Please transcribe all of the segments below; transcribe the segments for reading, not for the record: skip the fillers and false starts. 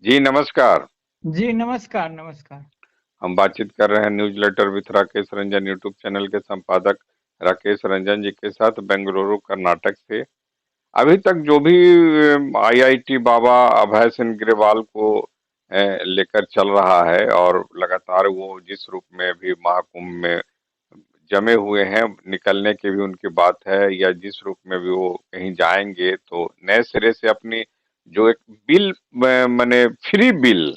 जी नमस्कार। जी नमस्कार नमस्कार। हम बातचीत कर रहे हैं newsletter with Rakesh Ranjan YouTube channel के संपादक राकेश रंजन जी के साथ बेंगलुरु कर्नाटक से। अभी तक जो भी आईआईटी बाबा अभय सिंह ग्रेवाल को लेकर चल रहा है और लगातार वो जिस रूप में भी महाकुंभ में जमे हुए हैं, निकलने की भी उनकी बात है या जिस रूप में भी वो कहीं जाएंगे तो नए सिरे से अपनी जो एक बिल माने फ्री बिल,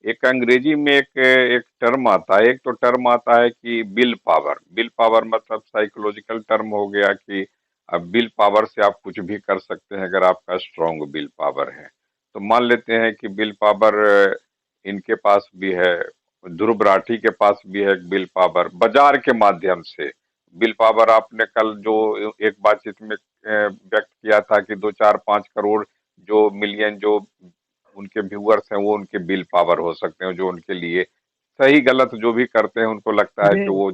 एक अंग्रेजी में एक टर्म आता है। एक तो टर्म आता है कि बिल पावर मतलब साइकोलॉजिकल टर्म हो गया कि अब बिल पावर से आप कुछ भी कर सकते हैं अगर आपका स्ट्रांग बिल पावर है। तो मान लेते हैं कि बिल पावर इनके पास भी है, ध्रुव राठी के पास भी है एक बिल पावर बाजार के माध्यम से। बिल पावर आपने कल जो एक बातचीत में व्यक्त किया था कि 2 4 5 करोड़ जो मिलियन जो उनके व्यूअर्स हैं वो उनके बिल पावर हो सकते हैं, जो उनके लिए सही गलत जो भी करते हैं उनको लगता है कि जी वो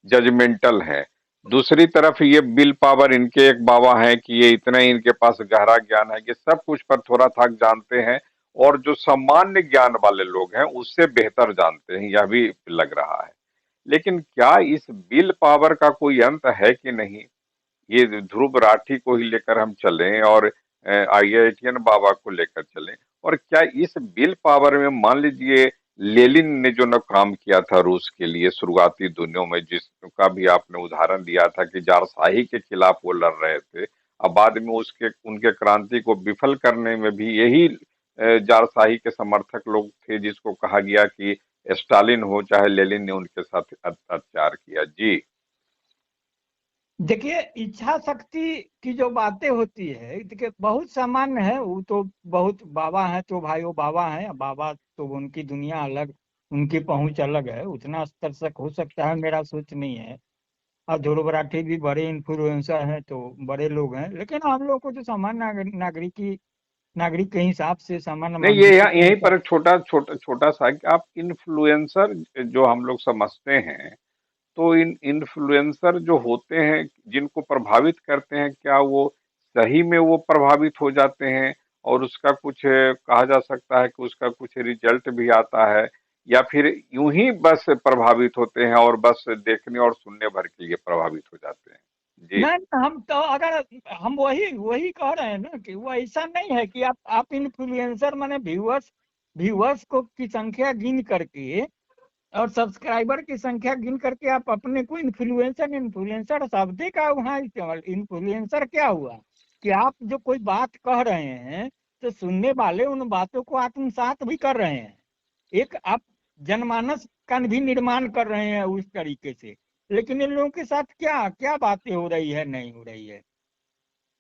जजमेंटल है। दूसरी तरफ ये बिल पावर इनके एक बाबा हैं कि ये इतना ही इनके पास गहरा ज्ञान है कि सब कुछ पर थोड़ा थाक जानते हैं और जो सामान्य ज्ञान वाले लोग हैं उससे बेहतर जानते हैं, यह भी लग रहा है। लेकिन क्या इस बिल पावर का कोई अंत है कि नहीं? ये ध्रुव राठी को ही लेकर हम चलें और आईआईटियन बाबा को लेकर चलें, और क्या इस बिल पावर में मान लीजिए लेनिन ने जो न काम किया था रूस के लिए शुरुआती दिनों में, जिसका भी आपने उदाहरण दिया था कि जारशाही के खिलाफ वो लड़ रहे थे, अब बाद में उसके उनके क्रांति को विफल करने में भी यही जारशाही के समर्थक लोग थे जिसको कहा गया कि स्टालिन हो चाहे लेनिन ने उनके साथ अत्याचार किया। जी। देखिए, इच्छा शक्ति की जो बातें होती है, देखिए बहुत सामान्य है। वो तो बहुत बाबा है तो भाई वो बाबा है, बाबा तो उनकी दुनिया अलग, उनकी पहुंच अलग है। उतना स्तर तक हो सकता है, मेरा सोच नहीं है। और ध्रुव राठी भी बड़े इन्फ्लुएंसर हैं तो बड़े लोग हैं, लेकिन हम लोग को जो सामान्य नागरिक के हिसाब से, सामान्य नहीं, ये नागरिक के यहीं हिसाब। पर छोटा छोटा छोटा सा कि आप इन्फ्लुएंसर जो हम लोग समझते हैं, तो इन इन्फ्लुएंसर जो होते हैं जिनको प्रभावित करते हैं, क्या वो सही में वो प्रभावित हो जाते हैं और उसका कुछ कहा जा सकता है कि उसका कुछ रिजल्ट भी आता है, या फिर यूं ही बस प्रभावित होते हैं और बस देखने और सुनने भर के लिए प्रभावित हो जाते हैं? जी। नहीं, हम तो अगर हम वही वही कह रहे हैं ना कि वो ऐसा नहीं है कि आप इन्फ्लुएंसर माने व्यूअर्स व्यूअर्स को की संख्या गिन करके और सब्सक्राइबर की संख्या गिन करके आप अपने को इन्फ्लुएंसर इन्फ्लुएंसर शब्द का वहाँ इस्तेमाल। इन्फ्लुएंसर क्या हुआ कि आप जो कोई बात कह रहे हैं तो सुनने वाले उन बातों को आत्मसात भी कर रहे हैं। एक आप जनमानस का भी निर्माण कर रहे हैं उस तरीके से। लेकिन इन लोगों के साथ क्या क्या बातें हो रही है, नहीं हो रही है।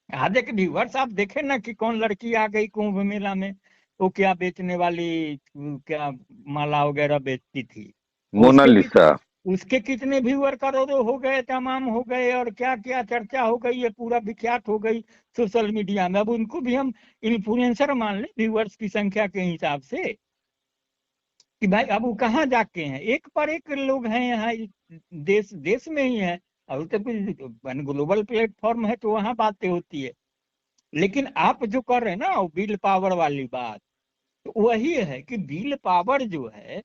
आज एक व्यूअर्स आप देखे ना कि कौन लड़की आ गई कुंभ मेला में, वो क्या बेचने वाली, क्या माला वगैरह बेचती थी। उसके कित मोनालिसा। उसके कितने व्यूअर करोड़ों हो गए, तमाम हो गए, और क्या क्या चर्चा हो गई, ये पूरा विख्यात हो गई सोशल मीडिया में। अब उनको भी हम इन्फ्लुएंसर मान लें व्यूअर्स की संख्या के हिसाब से, कि भाई अब वो कहाँ जाके हैं, एक पर एक लोग हैं यहाँ देश देश में ही है। और तो कुछ ग्लोबल प्लेटफॉर्म है तो वहाँ बातें होती है। लेकिन आप जो कर रहे हैं ना बिल पावर वाली बात, तो वही है कि बिल पावर जो है,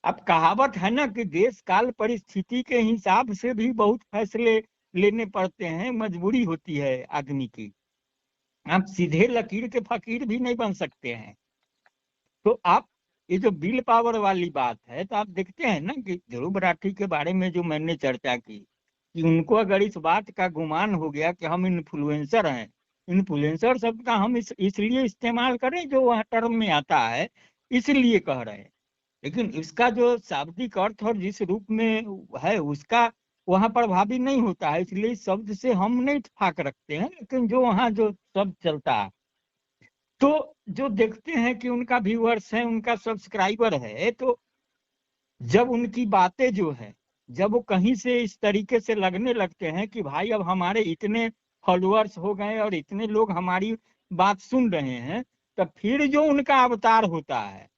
अब कहावत है ना कि देश काल परिस्थिति के हिसाब से भी बहुत फैसले लेने पड़ते हैं, मजबूरी होती है आदमी की। आप सीधे लकीर के फकीर भी नहीं बन सकते हैं। तो आप ये जो बिल पावर वाली बात है, तो आप देखते हैं ना कि ध्रुव राठी के बारे में जो मैंने चर्चा की, कि उनको अगर इस बात का गुमान हो गया कि हम इन्फ्लुएंसर हैं, इन्फ्लुएंसर शब्द का हम इसलिए इस्तेमाल करें जो वहाँ टर्म में आता है, इसलिए कह रहे हैं। लेकिन इसका जो शाब्दिक अर्थ और जिस रूप में है उसका वहाँ प्रभावी नहीं होता है, इसलिए इस शब्द से हम नहीं इत्तेफाक रखते हैं। लेकिन जो वहाँ जो शब्द चलता है, तो जो देखते हैं कि उनका व्यूअर्स है, उनका सब्सक्राइबर है, तो जब उनकी बातें जो है, जब वो कहीं से इस तरीके से लगने लगते हैं कि भाई अब हमारे इतने फॉलोअर्स हो गए और इतने लोग हमारी बात सुन रहे हैं, तब फिर जो उनका अवतार होता है,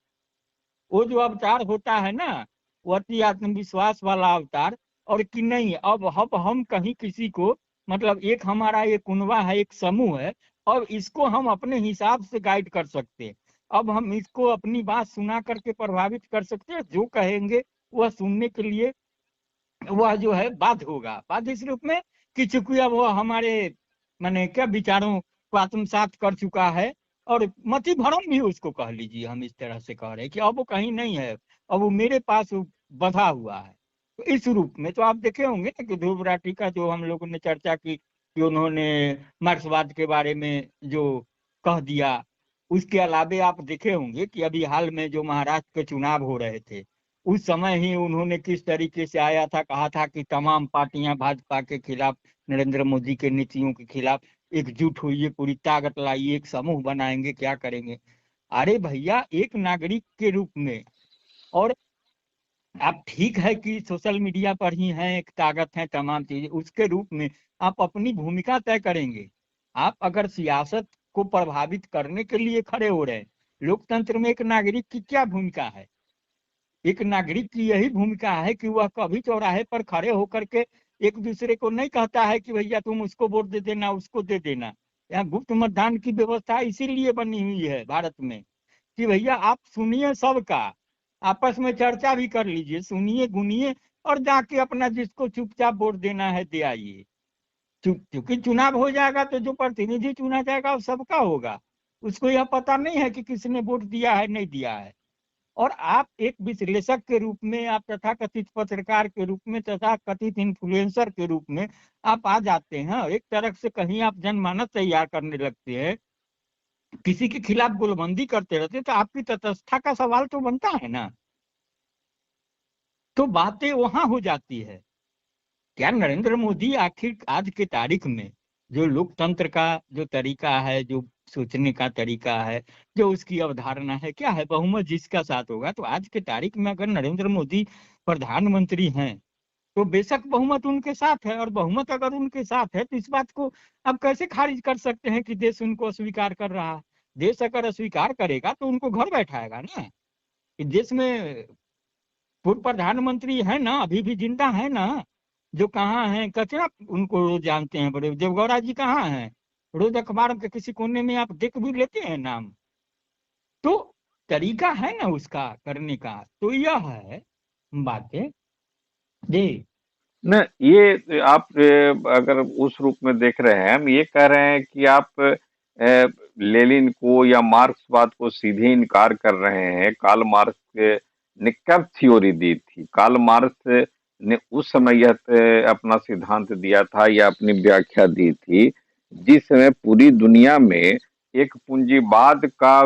वो जो अवतार होता है ना, वो अति आत्मविश्वास वाला अवतार। और कि नहीं, अब हम कहीं किसी को, मतलब एक हमारा एक कुनबा है, एक समूह है, और इसको हम अपने हिसाब से गाइड कर सकते हैं। अब हम इसको अपनी बात सुना करके प्रभावित कर सकते हैं? जो कहेंगे वह सुनने के लिए वह जो है बाध्य होगा। बाध्य इस रूप में कि चूंकि अब वह हमारे माने क्या विचारों को आत्मसात कर चुका है, और मति भ्रम भी उसको कह लीजिए, हम इस तरह से कह रहे हैं कि अब वो कहीं नहीं है, अब वो मेरे पास वो बंधा हुआ है। तो इस रूप में तो आप देखे होंगे ना कि ध्रुव राठी का जो हम लोगों ने चर्चा की कि उन्होंने मार्क्सवाद के बारे में जो कह दिया, उसके अलावे आप देखे होंगे कि अभी हाल में जो महाराष्ट्र के चुनाव हो रहे थे, उस समय ही उन्होंने किस तरीके से आया था, कहा था कि तमाम पार्टियां भाजपा के खिलाफ, नरेंद्र मोदी के नीतियों के खिलाफ एकजुट होइए, पूरी ताकत लाइए, एक समूह बनाएंगे, क्या करेंगे। अरे भैया, एक नागरिक के रूप में, और आप ठीक है कि सोशल मीडिया पर ही हैं, एक ताकत है, तमाम चीजें, उसके रूप में आप अपनी भूमिका तय करेंगे। आप अगर सियासत को प्रभावित करने के लिए खड़े हो रहे हैं, लोकतंत्र में एक नागरिक की क्या भूमिका है? एक नागरिक की यही भूमिका है कि वह कभी चौराहे पर खड़े होकर के एक दूसरे को नहीं कहता है कि भैया तुम उसको वोट दे देना, उसको दे देना। यहाँ गुप्त मतदान की व्यवस्था इसीलिए बनी हुई है भारत में कि भैया आप सुनिए सबका, आपस में चर्चा भी कर लीजिए, सुनिए गुनिए, और जाके अपना जिसको चुपचाप वोट देना है दे आइए। क्योंकि चुनाव हो जाएगा तो जो प्रतिनिधि चुना जाएगा वो सबका होगा, उसको यह पता नहीं है कि किसने वोट दिया है नहीं दिया है। और आप एक विश्लेषक के रूप में, आप तथा कथित पत्रकार के रूप में, तथा कथित इन्फ्लुएंसर के रूप में आप आ जाते हैं, एक तरह से कहीं आप जनमानस तैयार करने लगते हैं, किसी के खिलाफ गोलबंदी करते रहते, तो आपकी तटस्थता का सवाल तो बनता है ना। तो बातें वहां हो जाती है। क्या नरेंद्र मोदी आखिर आज के तारीख में जो लोकतंत्र का जो तरीका है, जो सोचने का तरीका है, जो उसकी अवधारणा है, क्या है? बहुमत जिसका साथ होगा। तो आज के तारीख में अगर नरेंद्र मोदी प्रधानमंत्री हैं तो बेशक बहुमत उनके साथ है, और बहुमत अगर उनके साथ है तो इस बात को आप कैसे खारिज कर सकते हैं कि देश उनको अस्वीकार कर रहा है? देश अगर अस्वीकार करेगा तो उनको घर बैठाएगा ना। कि देश में पूर्व प्रधानमंत्री है ना, अभी भी जिंदा है ना, जो कहाँ है, कचरा उनको रोज जानते हैं, बड़े देवगौड़ा जी कहाँ हैं, रोज अखबार के किसी कोने में आप देख भी लेते हैं नाम। तो तरीका है ना उसका करने का। तो यह है बातें जी। न ये आप अगर उस रूप में देख रहे हैं, हम ये कह रहे हैं कि आप लेनिन को या मार्क्सवाद को सीधे इनकार कर रहे हैं। कार्ल मार्क्स ने कब थ्योरी दी थी? कार्ल मार्क्स ने उस समय यह अपना सिद्धांत दिया था या अपनी व्याख्या दी थी जिस समय पूरी दुनिया में एक पूंजीवाद का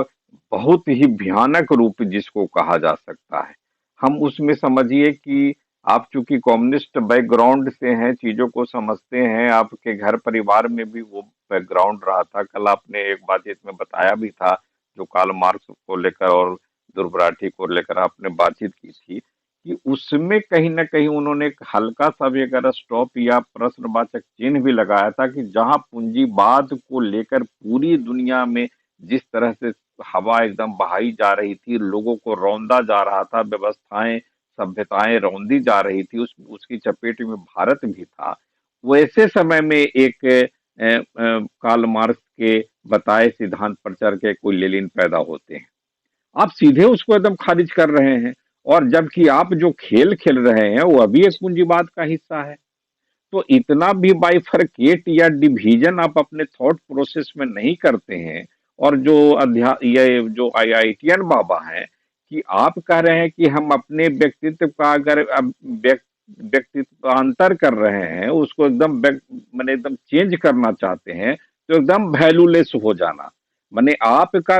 बहुत ही भयानक रूप जिसको कहा जा सकता है। हम उसमें समझिए कि आप चूंकि कम्युनिस्ट बैकग्राउंड से हैं, चीजों को समझते हैं, आपके घर परिवार में भी वो बैकग्राउंड रहा था। कल आपने एक बातचीत में बताया भी था, जो कार्ल मार्क्स को लेकर और ध्रुव राठी को लेकर आपने बातचीत की थी, कि उसमें कहीं ना कहीं उन्होंने एक हल्का सा भी अगर स्टॉप या प्रश्नवाचक चिन्ह भी लगाया था कि जहां पूंजीवाद को लेकर पूरी दुनिया में जिस तरह से हवा एकदम बहाई जा रही थी, लोगों को रौंदा जा रहा था, व्यवस्थाएं सभ्यताएं रौंदी जा रही थी, उसकी चपेट में भारत भी था। वैसे समय में एक कार्ल मार्क्स के बताए सिद्धांत पर चल के कोई लेनिन पैदा होते हैं। आप सीधे उसको एकदम खारिज कर रहे हैं, और जबकि आप जो खेल खेल रहे हैं वो अभी एक पूंजीवाद का हिस्सा है। तो इतना भी बाइफरकेट या डिवीजन आप अपने थॉट प्रोसेस में नहीं करते हैं। और जो ये जो आईआईटीएन बाबा हैं, कि आप कह रहे हैं कि हम अपने व्यक्तित्व का अगर अब व्यक्तित्वांतर कर रहे हैं, उसको एकदम मैंने एकदम चेंज करना चाहते हैं, तो एकदम वैल्यूलेस हो जाना। माने आपका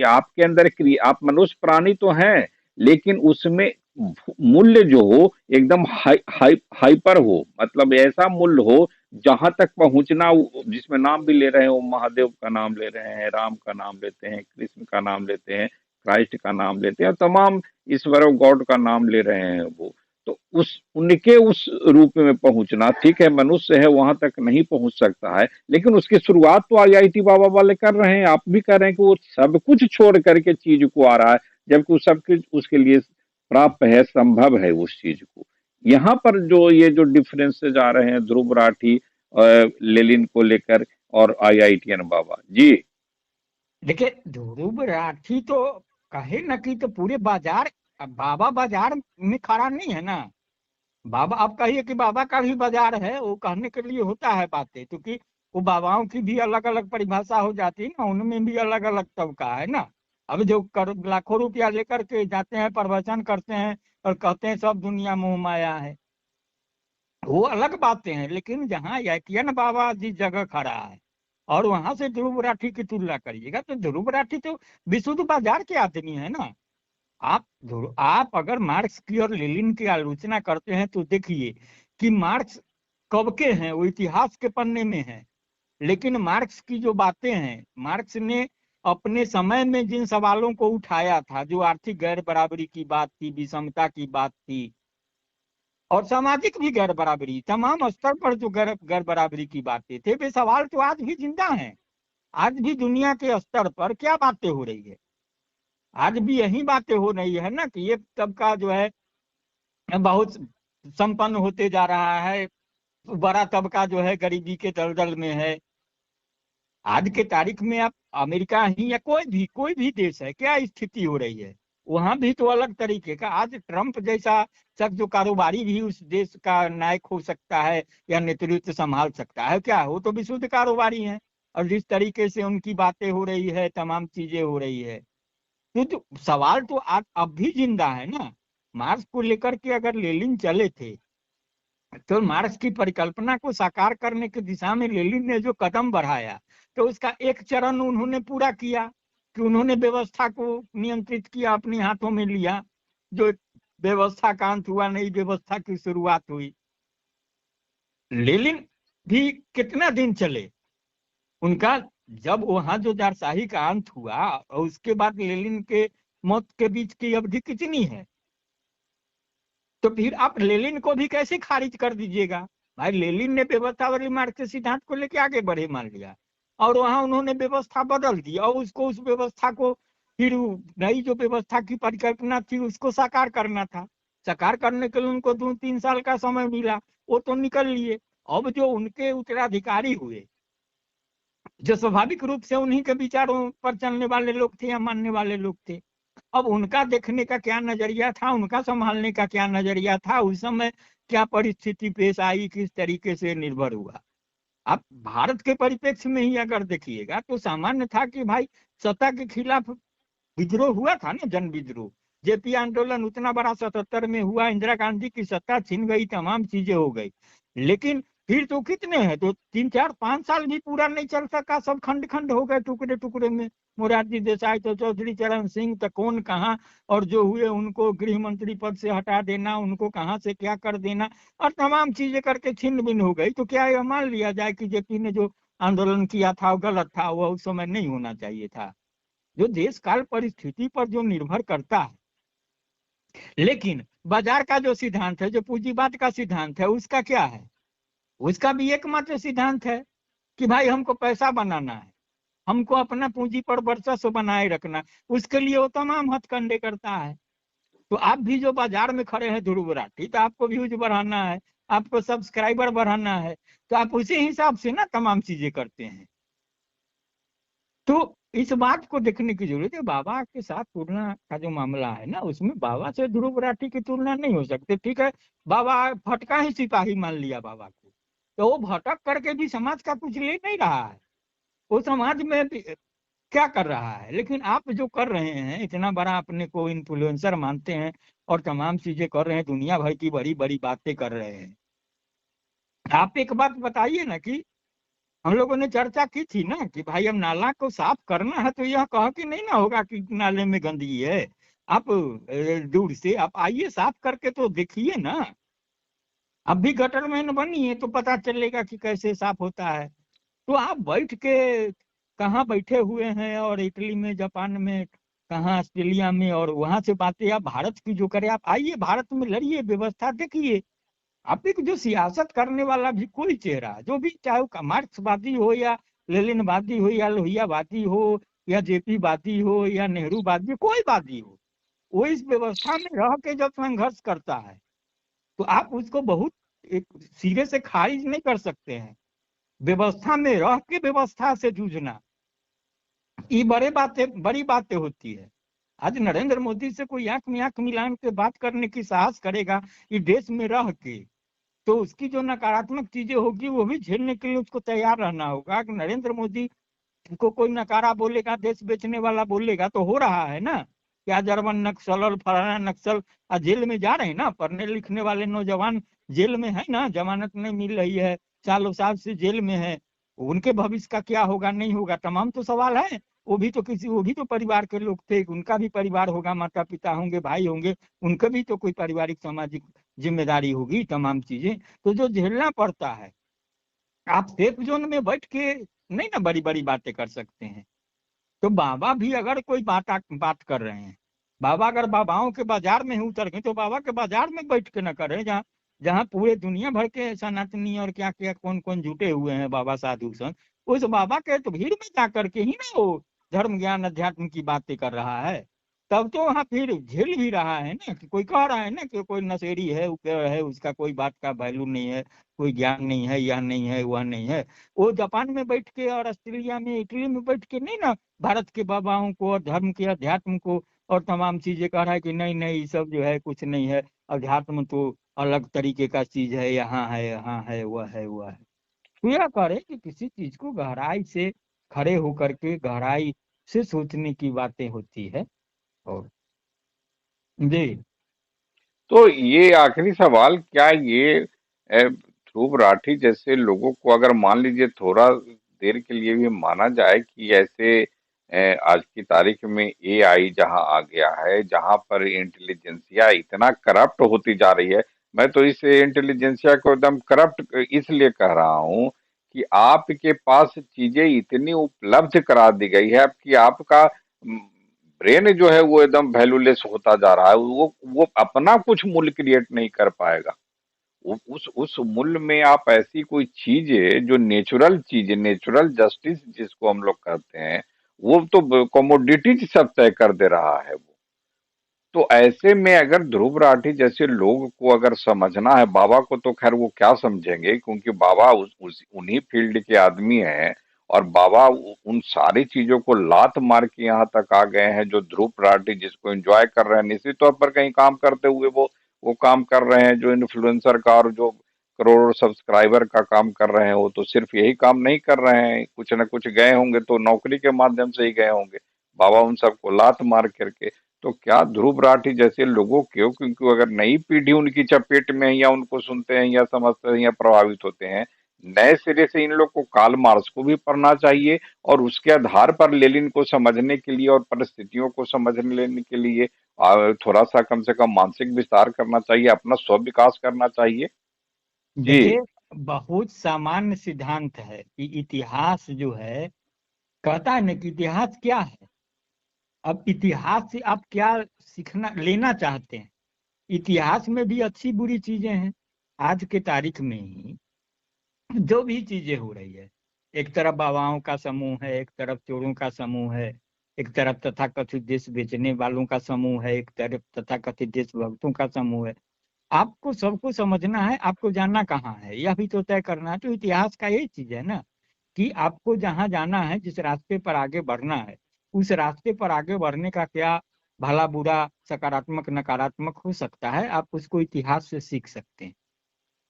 आपके अंदर आप मनुष्य प्राणी तो हैं, लेकिन उसमें मूल्य जो हो एकदम हाइपर हो, मतलब ऐसा मूल्य हो जहां तक पहुंचना, जिसमें नाम भी ले रहे हैं, वो महादेव का नाम ले रहे हैं, राम का नाम लेते हैं, कृष्ण का नाम लेते हैं, क्राइस्ट का नाम लेते हैं, तमाम ईश्वर और गॉड का नाम ले रहे हैं वो। तो उनके उस रूप में पहुंचना, ठीक है मनुष्य है वहां तक नहीं पहुंच सकता है, लेकिन उसकी शुरुआत तो आईआईटी बाबा वाले कर रहे हैं। आप भी कह रहे हैं कि वो सब कुछ छोड़ करके चीज को आ रहा है, जबकि सब कुछ उसके लिए प्राप्त है, संभव है उस चीज को। यहाँ पर जो ये जो डिफरेंसेज आ रहे हैं ध्रुव राठी लेनिन को लेकर और आईआईटीएन बाबा जी। देखिए ध्रुव राठी तो कहे न कि तो पूरे बाजार, अब बाबा बाजार में खड़ा नहीं है ना। बाबा, आप कहिए कि बाबा का भी बाजार है, वो कहने के लिए होता है बातें, क्योंकि वो बाबाओं की भी अलग अलग परिभाषा हो जाती है ना, उनमें भी अलग अलग तबका है ना। अब जो लाखों रुपया लेकर के जाते हैं, प्रवचन करते हैं और कहते हैं सब दुनिया मोह माया है, वो अलग बातें हैं। लेकिन जहाँ याकियन बाबा जिस जगह खड़ा है और वहां से ध्रुव राठी की तुलना करिएगा, तो ध्रुव राठी तो विशुद्ध बाजार के आदमी है ना। आप अगर मार्क्स की और लेनिन की आलोचना करते हैं तो देखिए कि मार्क्स कब के हैं, वो इतिहास के पन्ने में है। लेकिन मार्क्स की जो बातें हैं, मार्क्स ने अपने समय में जिन सवालों को उठाया था, जो आर्थिक गैर बराबरी की बात थी, विषमता की बात थी, और सामाजिक भी गैर बराबरी, तमाम स्तर पर जो गैर बराबरी की बातें थे, वे सवाल तो आज भी जिंदा हैं। आज भी दुनिया के स्तर पर क्या बातें हो रही है, आज भी यही बातें हो रही है ना, कि ये तबका जो है बहुत संपन्न होते जा रहा है, बड़ा तबका जो है गरीबी के दलदल में है। आज के तारीख में आप अमेरिका ही या कोई भी देश है, क्या स्थिति हो रही है, वहां भी तो अलग तरीके का। आज ट्रंप जैसा शख्स जो कारोबारी भी उस देश का नायक हो सकता है या नेतृत्व संभाल सकता है, क्या वो तो विशुद्ध कारोबारी हैं। और जिस तरीके से उनकी बातें हो रही है, तमाम चीजें हो रही है, तो सवाल तो आज अब भी जिंदा है ना। मार्क्स को लेकर के अगर लेनिन चले थे, तो मार्क्स की परिकल्पना को साकार करने की दिशा में लेनिन ने जो कदम बढ़ाया, तो उसका एक चरण उन्होंने पूरा किया, कि उन्होंने व्यवस्था को नियंत्रित किया, अपने हाथों में लिया। जो व्यवस्था का अंत हुआ, नई व्यवस्था की शुरुआत हुई। लेनिन भी कितना दिन चले उनका, जब वहां जो जारशाही का अंत हुआ और उसके बाद लेनिन के मौत के बीच की अवधि कितनी है, तो फिर आप लेनिन को भी कैसे खारिज कर दीजिएगा। भाई लेनिन ने व्यवस्थावादी मार्ग के सिद्धांत को लेकर आगे बढ़े मान लिया, और वहां उन्होंने व्यवस्था बदल दी, और उसको उस व्यवस्था को फिर नई जो व्यवस्था की परिकल्पना थी उसको साकार करना था। साकार करने के लिए उनको 2-3 साल का समय मिला, वो तो निकल लिए। अब जो उनके उत्तराधिकारी हुए, जो स्वाभाविक रूप से उन्हीं के विचारों पर चलने वाले लोग थे या मानने वाले लोग थे, अब उनका देखने का क्या नजरिया था, उनका संभालने का क्या नजरिया था, उस समय क्या परिस्थिति पेश आई, किस तरीके से निर्भर हुआ। आप भारत के परिप्रेक्ष्य में ही अगर देखिएगा, तो सामान्य था कि भाई सत्ता के खिलाफ विद्रोह हुआ था ना, जन विद्रोह। जेपी आंदोलन उतना बड़ा 77 में हुआ, इंदिरा गांधी की सत्ता छिन गई, तमाम चीजें हो गई। लेकिन फिर तो कितने हैं, तो 3-4-5 साल भी पूरा नहीं चल सका, सब खंड खंड हो गए, टुकड़े टुकड़े में। मोरारजी देसाई तो चौधरी चरण सिंह तो कौन कहाँ, और जो हुए उनको गृह मंत्री पद से हटा देना, उनको कहाँ से क्या कर देना, और तमाम चीजें करके छिन्न भिन्न हो गई। तो क्या यह मान लिया जाए कि जेपी ने जो आंदोलन किया था वो गलत था, वह उस समय नहीं होना चाहिए था। जो देश काल परिस्थिति पर जो निर्भर करता है। लेकिन बाजार का जो सिद्धांत है, जो पूंजीवाद का सिद्धांत है, उसका क्या है, उसका भी एकमात्र सिद्धांत है कि भाई हमको पैसा बनाना है, हमको अपना पूंजी पर वर्चस्व बनाए रखना, उसके लिए वो तमाम हथकंडे करता है। तो आप भी जो बाजार में खड़े हैं ध्रुव राठी, तो आपको व्यूज बढ़ाना है, आपको सब्सक्राइबर बढ़ाना है, तो आप उसी हिसाब से ना तमाम चीजें करते हैं। तो इस बात को देखने की जरूरत है। बाबा के साथ तुलना का जो मामला है ना, उसमें बाबा से ध्रुव राठी की तुलना नहीं हो सकती। ठीक है, बाबा भटका ही सिपाही मान लिया बाबा को, तो वो भटक करके भी समाज का कुछ ले नहीं रहा है, वो समाज में क्या कर रहा है। लेकिन आप जो कर रहे हैं, इतना बड़ा अपने को इन्फ्लुएंसर मानते हैं और तमाम चीजें कर रहे हैं, दुनिया भर की बड़ी बड़ी बातें कर रहे हैं। आप एक बात बताइए ना, कि हम लोगों ने चर्चा की थी ना कि भाई अब नाला को साफ करना है, तो यह कह के नहीं ना होगा कि नाले में गंदगी है। आप दूर से आप आइए, साफ करके तो देखिए ना। अब भी गटर मैन बनिए तो पता चलेगा कि कैसे साफ होता है। तो आप बैठ के कहाँ बैठे हुए हैं, और इटली में, जापान में, कहाँ ऑस्ट्रेलिया में, और वहां से बातें आप भारत की जो करें, आप आइए भारत में लड़िए, व्यवस्था देखिए। आप एक जो सियासत करने वाला भी कोई चेहरा, जो भी, चाहे वो मार्क्सवादी हो या लेनिनवादी हो या लोहियावादी हो या जेपी वादी हो या नेहरू वादी, कोई वादी हो, वो इस व्यवस्था में रह के जब संघर्ष करता है, तो आप उसको बहुत एक सिरे से खारिज नहीं कर सकते हैं। व्यवस्था में रह के व्यवस्था से जूझना, ये बड़ी बातें होती है। आज नरेंद्र मोदी से कोई आंख में आंख मिलान के बात करने की साहस करेगा इस देश में रह के, तो उसकी जो नकारात्मक चीजें होगी वो भी झेलने के लिए उसको तैयार रहना होगा। कि नरेंद्र मोदी को कोई नकारा बोलेगा, देश बेचने वाला बोलेगा, तो हो रहा है ना। क्या जर्मन नक्सल और फलाना नक्सल जेल में जा रहे हैं ना, पढ़ने लिखने वाले नौजवान जेल में है ना, जमानत नहीं मिल रही है, सालों साल से जेल में है। उनके भविष्य का क्या होगा नहीं होगा, तमाम तो सवाल है। वो भी तो परिवार के लोग थे, उनका भी परिवार होगा, माता पिता होंगे, भाई होंगे, उनके भी तो कोई पारिवारिक सामाजिक जिम्मेदारी होगी, तमाम चीजें तो जो झेलना पड़ता है। आप सेफ जोन में बैठ के नहीं ना बड़ी बड़ी बातें कर सकते हैं। तो बाबा भी अगर कोई बात कर रहे हैं, बाबा अगर बाबाओं के बाजार में ही उतर गए, तो बाबा के बाजार में बैठ के न करें, जहाँ जहाँ पूरे दुनिया भर के सनातनी और क्या क्या कौन कौन जुटे हुए हैं बाबा साधु संत, उस बाबा के तो भीड़ में जा करके ही ना वो धर्म ज्ञान अध्यात्म की बातें कर रहा है। तब तो वहाँ फिर झेल भी रहा है ना, कि कोई कह रहा है ना कि कोई नशेड़ी है, ऊपर है, उसका कोई बात का वैल्यू नहीं है, कोई ज्ञान नहीं है, यह नहीं है, वह नहीं है। वो जापान में बैठ के और ऑस्ट्रेलिया में, इटली में बैठ के नहीं ना भारत के बाबाओं को और धर्म के अध्यात्म को और तमाम चीजें कह रहा है कि नहीं नहीं, ये सब जो है कुछ नहीं है, अध्यात्म तो अलग तरीके का चीज है, यहाँ है, वह है, वह है। तो यह करे कि किसी चीज को गहराई से खड़े होकर के गहराई से सोचने की बातें होती है। और जी। तो ये आखिरी सवाल, क्या ये ध्रुव राठी जैसे लोगों को अगर मान लीजिए थोड़ा देर के लिए भी माना जाए कि ऐसे आज की तारीख में एआई जहां आ गया है, जहां पर इंटेलिजेंसिया इतना करप्ट होती जा रही है। मैं तो इस इंटेलिजेंसिया को एकदम करप्ट इसलिए कह रहा हूं कि आपके पास चीजें इतनी उपलब्ध करा दी गई है अब कि आपका ब्रेन जो है वो एकदम वैल्यूलेस होता जा रहा है। वो अपना कुछ मूल्य क्रिएट नहीं कर पाएगा। उस मूल्य में आप ऐसी कोई चीज है जो नेचुरल चीज है, नेचुरल जस्टिस जिसको हम लोग कहते हैं, वो तो कमोडिटी सब तय कर दे रहा है वो। तो ऐसे में अगर ध्रुव राठी जैसे लोग को अगर समझना है, बाबा को तो खैर वो क्या समझेंगे, क्योंकि बाबा उन्हीं फील्ड के आदमी हैं। और बाबा उन सारी चीजों को लात मार के यहाँ तक आ गए हैं जो ध्रुव राठी जिसको एंजॉय कर रहे हैं, निश्चित तौर पर कहीं काम करते हुए वो काम कर रहे हैं जो इन्फ्लुएंसर का और जो करोड़ों सब्सक्राइबर का काम कर रहे हैं। वो तो सिर्फ यही काम नहीं कर रहे हैं, कुछ न कुछ गए होंगे तो नौकरी के माध्यम से ही गए होंगे। बाबा उन सबको लात मार करके, तो क्या ध्रुव राठी जैसे लोगों को, क्योंकि अगर नई पीढ़ी उनकी चपेट में है या उनको सुनते हैं या समझते हैं या प्रभावित होते हैं, नए सिरे से इन लोग को कार्ल मार्क्स को भी पढ़ना चाहिए और उसके आधार पर लेनिन को समझने के लिए और परिस्थितियों को समझ लेने के लिए थोड़ा सा कम से कम मानसिक विस्तार करना चाहिए, अपना स्व विकास करना चाहिए। जी। देखिए, बहुत सामान्य सिद्धांत है कि इतिहास जो है, कहता है ना कि इतिहास क्या है। अब इतिहास से आप क्या सीखना लेना चाहते हैं। इतिहास में भी अच्छी बुरी चीजें हैं। आज के तारीख में ही जो भी चीजें हो रही है, एक तरफ बाबाओं का समूह है, एक तरफ चोरों का समूह है, एक तरफ तथाकथित देश बेचने वालों का समूह है, एक तरफ तथाकथित देशभक्तों का समूह है। आपको सबको समझना है, आपको जाना कहाँ है, यह भी तो तय करना है। तो इतिहास का यही चीज है ना, कि आपको जहाँ जाना है, जिस रास्ते पर आगे बढ़ना है, उस रास्ते पर आगे बढ़ने का क्या भला बुरा, सकारात्मक नकारात्मक हो सकता है, आप उसको इतिहास से सीख सकते हैं।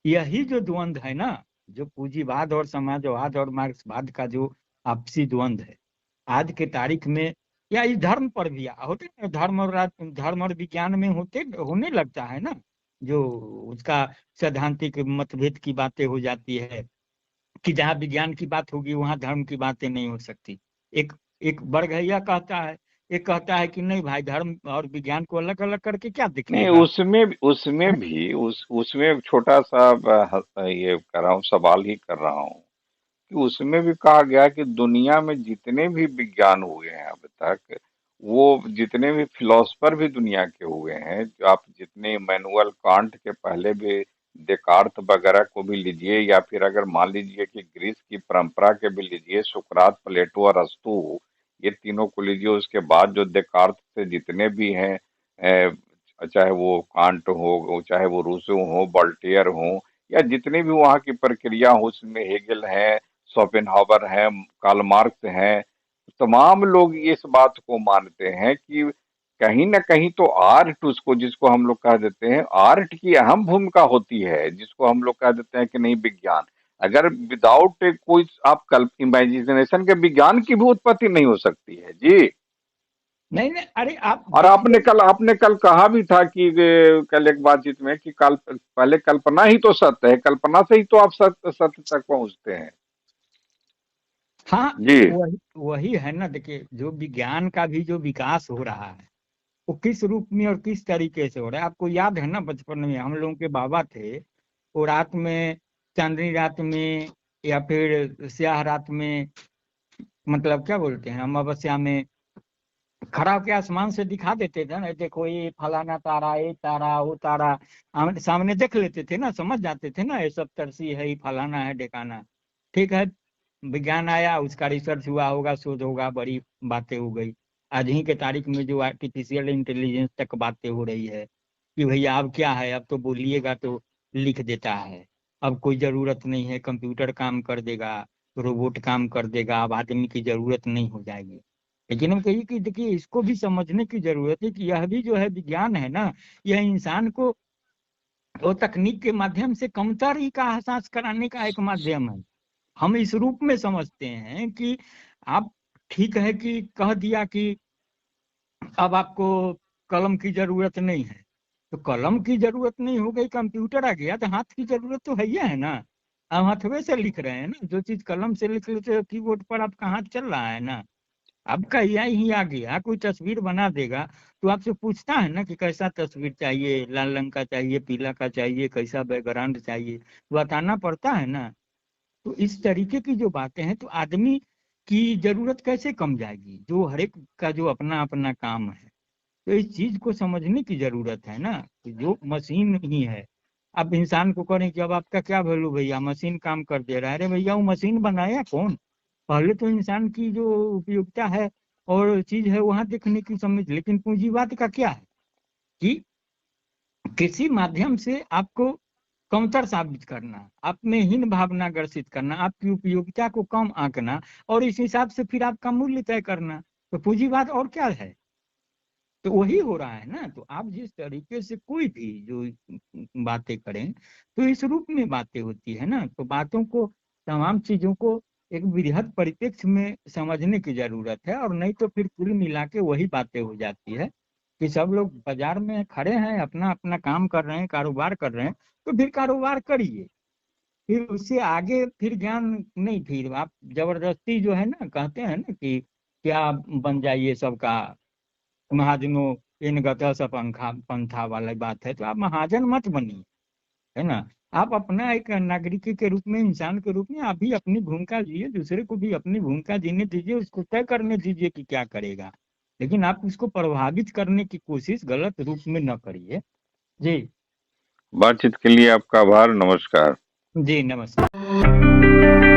यही जो द्वंद्व है ना, जो पूंजीवाद और समाजवाद और मार्क्सवाद का जो आपसी द्वंद्व है आज के तारीख में, या इस धर्म पर भी होते हैं, धर्म और विज्ञान में होने लगता है ना, जो उसका सैद्धांतिक मतभेद की बातें हो जाती है, कि जहाँ विज्ञान की बात होगी वहां धर्म की बातें नहीं हो सकती। एक एक वर्ग है यह कहता है, एक कहता है कि नहीं भाई, धर्म और विज्ञान को अलग अलग करके क्या नहीं, दिखेगा। उसमें भी उसमें एक छोटा सा ये कर रहा हूँ, सवाल ही कर रहा हूँ कि उसमें भी कहा गया कि दुनिया में जितने भी विज्ञान हुए हैं अब तक, वो जितने भी फिलोसफर भी दुनिया के हुए हैं, जो आप जितने इमैनुअल कांट के पहले भी देकार्त वगैरह को भी लीजिए, या फिर अगर मान लीजिए कि ग्रीस की परंपरा के भी लीजिए, सुकरात, प्लेटो और अरस्तू, ये तीनों को लीजिए, उसके बाद जो देकार्त से जितने भी हैं, चाहे वो कांट हो, चाहे वो रूसो हो, वोल्टेयर हो, या जितने भी वहाँ की प्रक्रिया हो, उसमें हेगेल है, शोपेनहावर है, कार्ल मार्क्स हैं, तमाम लोग इस बात को मानते हैं कि कहीं न कहीं तो आर्ट उसको जिसको हम लोग कह देते हैं, आर्ट की अहम भूमिका होती है, जिसको हम लोग कह देते हैं कि नहीं विज्ञान। अगर विदाउट कोई आप कल्प इमेजिनेशन के विज्ञान की भी उत्पत्ति नहीं हो सकती है। जी। नहीं नहीं, अरे आप और देखिए। आपने कल कहा भी था कि कल एक बातचीत में कि कल पहले कल्पना ही तो सत्य है, कल्पना से ही तो आप सत्य सत्य तक पहुंचते हैं। हाँ, जी। वही वही है ना। देखिए, जो विज्ञान का भी जो विकास हो रहा है वो किस रूप में और किस तरीके से हो रहा है। आपको याद है ना, बचपन में हम लोगों के बाबा थे, वो रात में, चांदनी रात में या फिर स्याह रात में, मतलब क्या बोलते हैं, अमावस्या में खड़ा होके आसमान से दिखा देते थे ना, देखो ये फलाना तारा, ये तारा, वो तारा। आमने सामने देख लेते थे ना, समझ जाते थे ना, ये सब तरसी है, ये फलाना है, ढेकाना। ठीक है, विज्ञान आया, उसका रिसर्च हुआ होगा, शोध होगा, बड़ी बातें हो गई। आज ही के तारीख में जो आर्टिफिशियल इंटेलिजेंस तक बातें हो रही है कि भैया अब क्या है, अब तो बोलिएगा तो लिख देता है, अब कोई जरूरत नहीं है, कंप्यूटर काम कर देगा, रोबोट काम कर देगा, अब आदमी की जरूरत नहीं हो जाएगी। लेकिन हम कहिए कि देखिए, इसको भी समझने की जरूरत है कि यह भी जो है विज्ञान है ना, यह इंसान को वो तकनीक के माध्यम से कमतर ही का एहसास कराने का एक माध्यम है। हम इस रूप में समझते हैं कि आप, ठीक है कि कह दिया कि अब आपको कलम की जरूरत नहीं है, तो कलम की जरूरत नहीं हो गई, कंप्यूटर आ गया, तो हाथ की जरूरत तो है ही है ना। हम हथवे से लिख रहे हैं ना, जो चीज कलम से लिख लेते हो कीबोर्ड पर, आपका हाथ चल रहा है ना। अब का एआई ही आ गया, कोई तस्वीर बना देगा तो आपसे पूछता है ना कि कैसा तस्वीर चाहिए, लाल रंग का चाहिए, पीला का चाहिए, कैसा बैकग्राउंड चाहिए, बताना पड़ता है ना। तो इस तरीके की जो बातें हैं, तो आदमी की जरूरत कैसे कम जाएगी, जो हर एक का जो अपना अपना काम है। तो इस चीज को समझने की जरूरत है ना, कि जो मशीन ही है। अब इंसान को करें कि अब आपका क्या वैल्यू भैया, मशीन काम कर दे रहा है, अरे भैया वो मशीन बनाया कौन? पहले तो इंसान की जो उपयोगिता है और चीज है वहां देखने की समझ। लेकिन पूंजीवाद का क्या है कि किसी माध्यम से आपको कमतर साबित करना, आप में हीन भावना ग्रसित करना, आपकी उपयोगिता को कम आंकना, और इस हिसाब से फिर आपका मूल्य तय करना। तो पूंजीवाद और क्या है? तो वही हो रहा है ना। तो आप जिस तरीके से कोई भी जो बातें करें, तो इस रूप में बातें होती है ना। तो बातों को, तमाम चीजों को एक वृहद परिप्रेक्ष्य में समझने की जरूरत है, और नहीं तो फिर कुल मिला के वही बातें हो जाती है कि सब लोग बाजार में खड़े हैं, अपना अपना काम कर रहे हैं, कारोबार कर रहे हैं, तो फिर कारोबार करिए, फिर उससे आगे फिर ज्ञान नहीं। फिर आप जबरदस्ती जो है ना, कहते हैं ना कि क्या बन जाइए सबका महाजनो, इन गता पंखा पंथा वाला बात है, तो आप महाजन मत बनिए, है ना। आप अपना एक नागरिक के रूप में, इंसान के रूप में आप भी अपनी भूमिका जिए, दूसरे को भी अपनी भूमिका जीने दीजिए, उसको तय करने दीजिए कि क्या करेगा। लेकिन आप उसको प्रभावित करने की कोशिश गलत रूप में न करिए। जी। बातचीत के लिए आपका आभार। नमस्कार। जी नमस्कार।